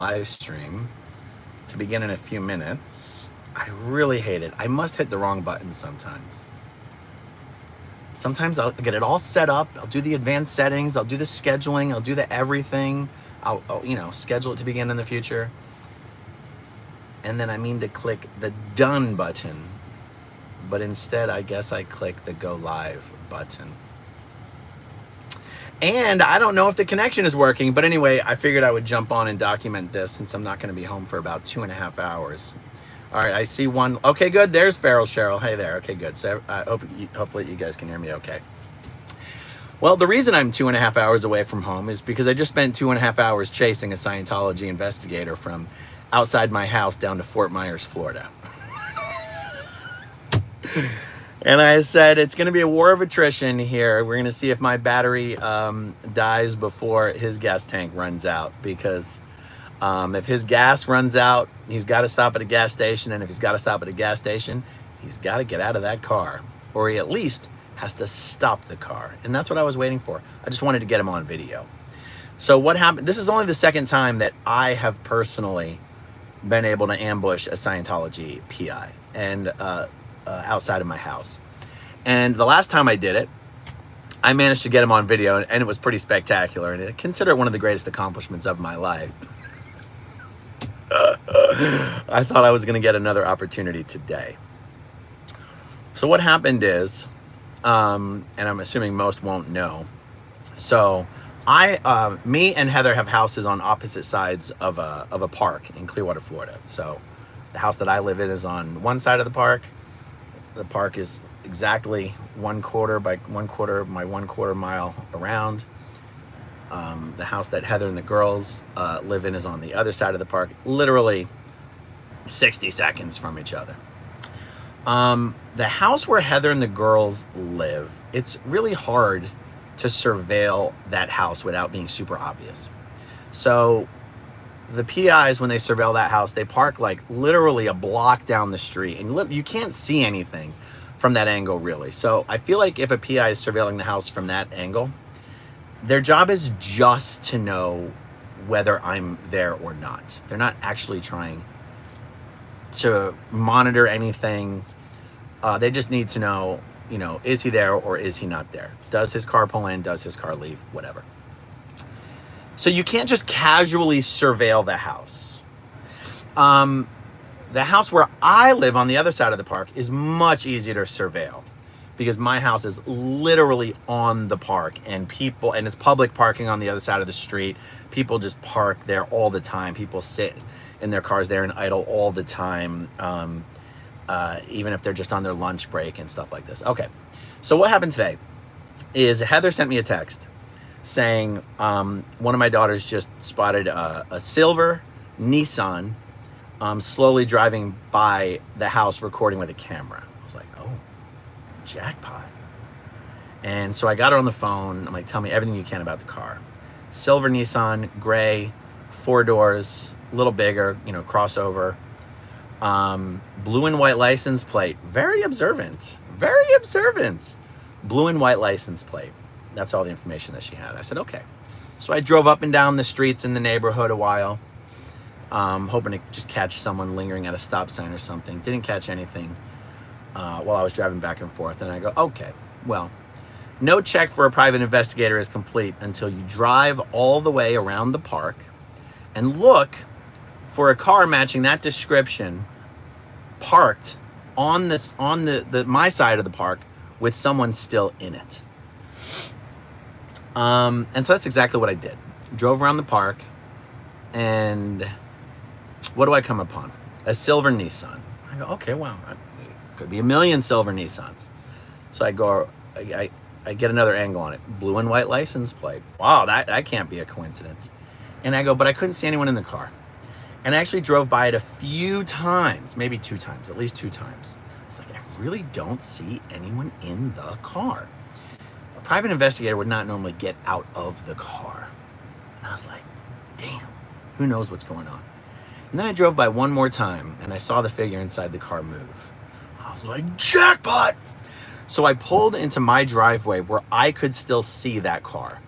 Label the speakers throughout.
Speaker 1: live stream to begin in a few minutes. I really hate it. I must hit the wrong button sometimes. Sometimes I'll get it all set up. I'll do the advanced settings. I'll do the scheduling. I'll do the everything. I'll schedule it to begin in the future. And then I mean to click the done button. But instead, I guess I click the go live button. And I don't know if the connection is working, but anyway, I figured I would jump on and document this since I'm not going to be home for about 2.5 hours. All right, I see one. Okay, good. There's Feral Cheryl. Hey there. Okay, good. So hopefully you guys can hear me okay. Well, the reason I'm 2.5 hours away from home is because I just spent 2.5 hours chasing a Scientology investigator from outside my house down to Fort Myers, Florida. And I said, it's going to be a war of attrition here. We're going to see if my battery dies before his gas tank runs out. Because if his gas runs out, he's got to stop at a gas station. And if he's got to stop at a gas station, he's got to get out of that car. Or he at least has to stop the car. And that's what I was waiting for. I just wanted to get him on video. So what happened? This is only the second time that I have personally been able to ambush a Scientology PI. And outside of my house. And the last time I did it, I managed to get him on video, and it was pretty spectacular, and I consider it one of the greatest accomplishments of my life. I thought I was going to get another opportunity today. So what happened is, and I'm assuming most won't know, so me and Heather have houses on opposite sides of a park in Clearwater, Florida. So the house that I live in is on one side of the park. The park is exactly 1/4 by 1/4 my 1/4 mile around. The house that Heather and the girls live in is on the other side of the park, literally 60 seconds from each other. The house where Heather and the girls live, it's really hard to surveil that house without being super obvious. So the PIs, when they surveil that house, they park like literally a block down the street, and you can't see anything from that angle really. So I feel like if a PI is surveilling the house from that angle, their job is just to know whether I'm there or not. They're not actually trying to monitor anything. They just need to know, is he there or is he not there? Does his car pull in? Does his car leave? Whatever. So you can't just casually surveil the house. The house where I live on the other side of the park is much easier to surveil because my house is literally on the park, and it's public parking on the other side of the street. People just park there all the time. People sit in their cars there and idle all the time, even if they're just on their lunch break and stuff like this. Okay, so what happened today is Heather sent me a text saying one of my daughters just spotted a silver Nissan slowly driving by the house recording with a camera. I was like, oh, jackpot. And so I got her on the phone. I'm like, tell me everything you can about the car. Silver Nissan, gray, 4 doors, a little bigger, crossover. Blue and white license plate. Very observant. Very observant. Blue and white license plate. That's all the information that she had. I said, okay. So I drove up and down the streets in the neighborhood a while, hoping to just catch someone lingering at a stop sign or something. Didn't catch anything while I was driving back and forth. And I go, okay, well, no check for a private investigator is complete until you drive all the way around the park and look for a car matching that description parked on my side of the park with someone still in it. And so that's exactly what I did. Drove around the park, and what do I come upon? A silver Nissan. I go, okay, wow, it could be a million silver Nissans. So I get another angle on it. Blue and white license plate. Wow, that can't be a coincidence. And I go, but I couldn't see anyone in the car. And I actually drove by it a few times, maybe 2 times, at least 2 times. I was like, I really don't see anyone in the car. A private investigator would not normally get out of the car. And I was like, damn, who knows what's going on? And then I drove by one more time, and I saw the figure inside the car move. I was like, jackpot! So I pulled into my driveway where I could still see that car.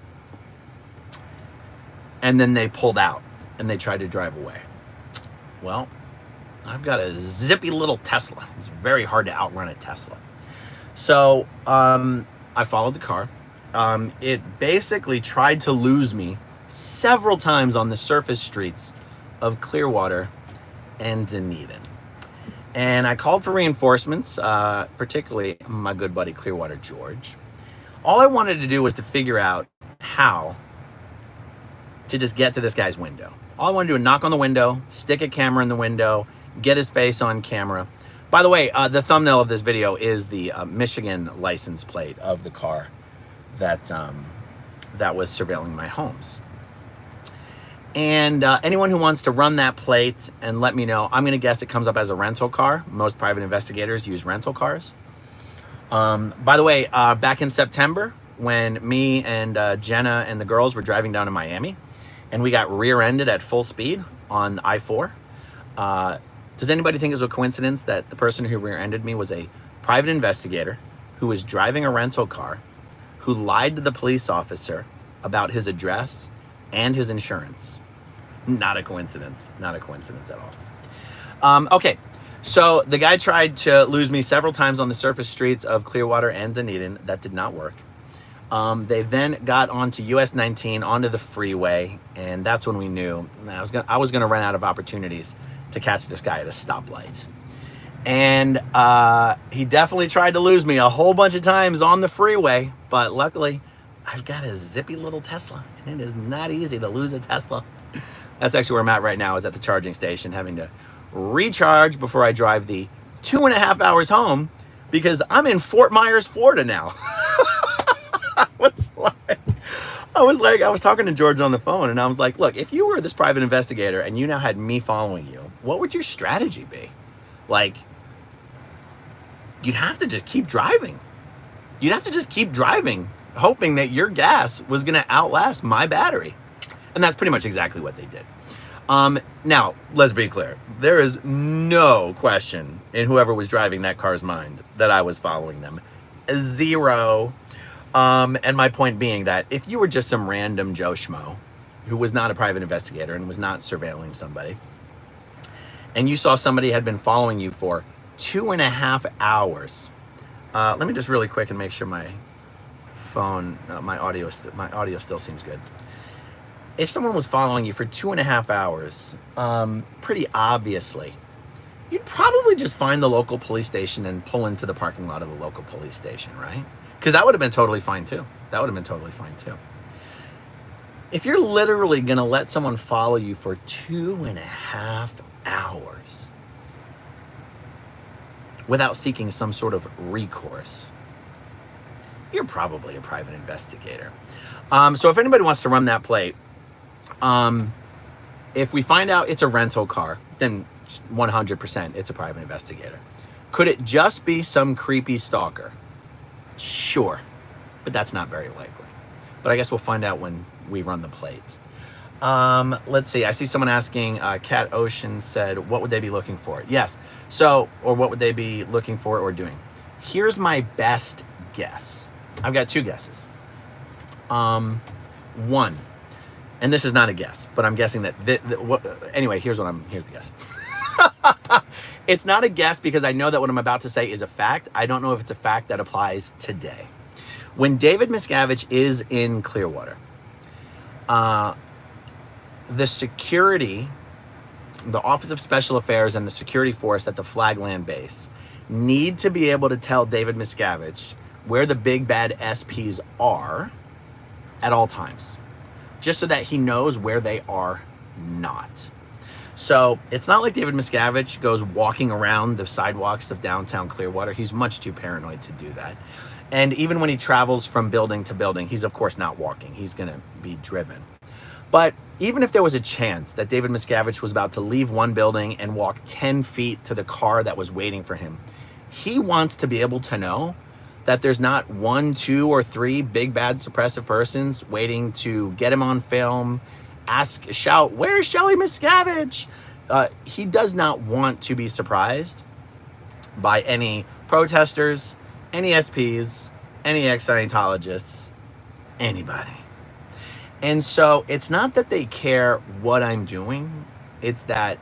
Speaker 1: And then they pulled out. and they tried to drive away. Well, I've got a zippy little Tesla. It's very hard to outrun a Tesla. So I followed the car. It basically tried to lose me several times on the surface streets of Clearwater and Dunedin. And I called for reinforcements, particularly my good buddy Clearwater George. All I wanted to do was to figure out how to just get to this guy's window. All I wanted to do was knock on the window, stick a camera in the window, get his face on camera. By the way, the thumbnail of this video is the Michigan license plate of the car that was surveilling my homes. And anyone who wants to run that plate and let me know, I'm going to guess it comes up as a rental car. Most private investigators use rental cars. By the way, back in September, when me and Jenna and the girls were driving down to Miami, and we got rear-ended at full speed on I-4, does anybody think it was a coincidence that the person who rear-ended me was a private investigator who was driving a rental car, who lied to the police officer about his address and his insurance? Not a coincidence. Not a coincidence at all. Okay, so the guy tried to lose me several times on the surface streets of Clearwater and Dunedin. That did not work. They then got onto US 19, onto the freeway, and that's when we knew I was gonna run out of opportunities to catch this guy at a stoplight. And he definitely tried to lose me a whole bunch of times on the freeway, but luckily I've got a zippy little Tesla, and it is not easy to lose a Tesla. That's actually where I'm at right now, is at the charging station, having to recharge before I drive the 2.5 hours home, because I'm in Fort Myers, Florida now. I was talking to George on the phone, and I was like, look, if you were this private investigator and you now had me following you, what would your strategy be? Like, you'd have to just keep driving. You'd have to just keep driving, hoping that your gas was going to outlast my battery. And that's pretty much exactly what they did. Now, let's be clear. There is no question in whoever was driving that car's mind that I was following them. Zero. And my point being that if you were just some random Joe Schmo who was not a private investigator and was not surveilling somebody, and you saw somebody had been following you for 2.5 hours, let me just really quick and make sure my phone, my audio still seems good. If someone was following you for 2.5 hours, pretty obviously, you'd probably just find the local police station and pull into the parking lot of the local police station, right? Because that would have been totally fine too. If you're literally going to let someone follow you for 2.5 hours without seeking some sort of recourse, you're probably a private investigator. So if anybody wants to run that plate, if we find out it's a rental car, then 100% it's a private investigator. Could it just be some creepy stalker? Sure, but that's not very likely. But I guess we'll find out when we run the plate. Let's see. I see someone asking, Cat Ocean said, what would they be looking for? Yes. So, or what would they be looking for or doing? Here's my best guess. I've got two guesses. One, and this is not a guess, but I'm guessing that, anyway, here's the guess. It's not a guess because I know that what I'm about to say is a fact. I don't know if it's a fact that applies today. When David Miscavige is in Clearwater, the security, the Office of Special Affairs and the security force at the Flagland base need to be able to tell David Miscavige where the big bad SPs are at all times, just so that he knows where they are not. So it's not like David Miscavige goes walking around the sidewalks of downtown Clearwater. He's much too paranoid to do that. And even when he travels from building to building, he's of course not walking. He's going to be driven. But even if there was a chance that David Miscavige was about to leave one building and walk 10 feet to the car that was waiting for him, he wants to be able to know that there's not 1, 2, or 3 big bad suppressive persons waiting to get him on film, shout, where's Shelly Miscavige? He does not want to be surprised by any protesters, any SPs, any ex-Scientologists, anybody. And so it's not that they care what I'm doing. It's that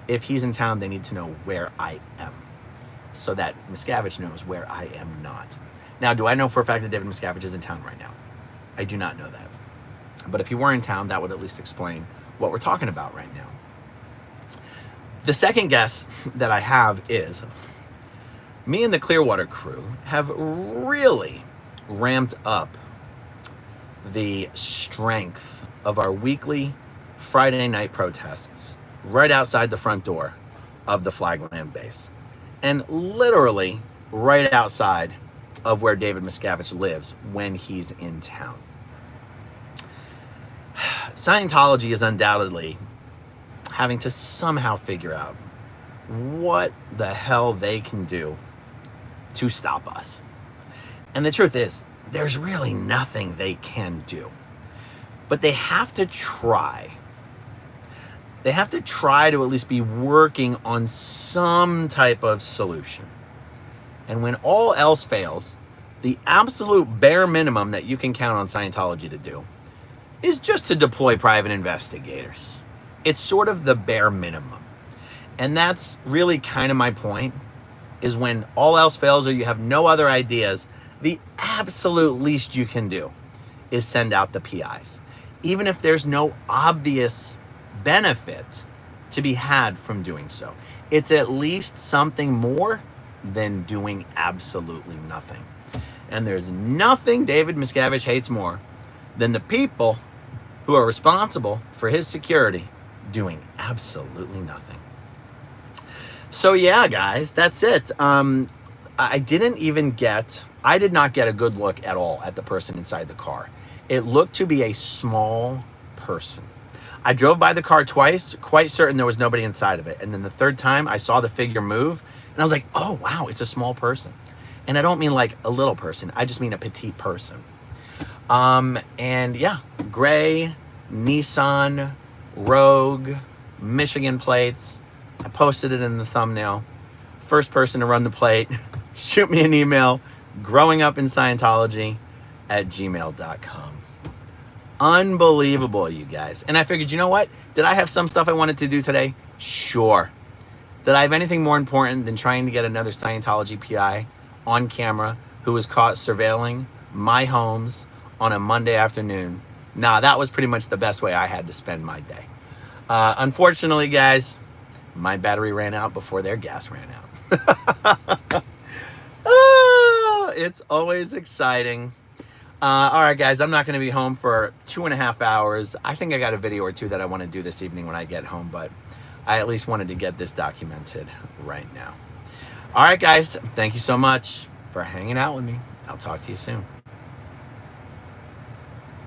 Speaker 1: if he's in town, they need to know where I am so that Miscavige knows where I am not. Now, do I know for a fact that David Miscavige is in town right now? I do not know that. But if he were in town, that would at least explain what we're talking about right now. The second guess that I have is me and the Clearwater crew have really ramped up the strength of our weekly Friday night protests right outside the front door of the Flagland base. And literally right outside of where David Miscavige lives when he's in town. Scientology is undoubtedly having to somehow figure out what the hell they can do to stop us. And the truth is, there's really nothing they can do. But they have to try. They have to try to at least be working on some type of solution. And when all else fails, the absolute bare minimum that you can count on Scientology to do is just to deploy private investigators. It's sort of the bare minimum. And that's really kind of my point, is when all else fails or you have no other ideas, the absolute least you can do is send out the PIs. Even if there's no obvious benefit to be had from doing so. It's at least something more than doing absolutely nothing. And there's nothing David Miscavige hates more than the people who are responsible for his security doing absolutely nothing. So yeah, guys, that's it. I did not get a good look at all at the person inside the car. It looked to be a small person. I drove by the car twice, quite certain there was nobody inside of it. And then the third time I saw the figure move and I was like, oh wow, it's a small person. And I don't mean like a little person, I just mean a petite person. And yeah, gray, Nissan, Rogue, Michigan plates. I posted it in the thumbnail. First person to run the plate, shoot me an email, growingupinscientology@gmail.com. Unbelievable, you guys. And I figured, you know what? Did I have some stuff I wanted to do today? Sure. Did I have anything more important than trying to get another Scientology PI on camera who was caught surveilling my homes on a Monday afternoon? Nah, that was pretty much the best way I had to spend my day. Unfortunately, guys, my battery ran out before their gas ran out. It's always exciting. All right, guys, I'm not going to be home for 2.5 hours. I think I got a video or two that I want to do this evening when I get home, but I at least wanted to get this documented right now. All right, guys, thank you so much for hanging out with me. I'll talk to you soon.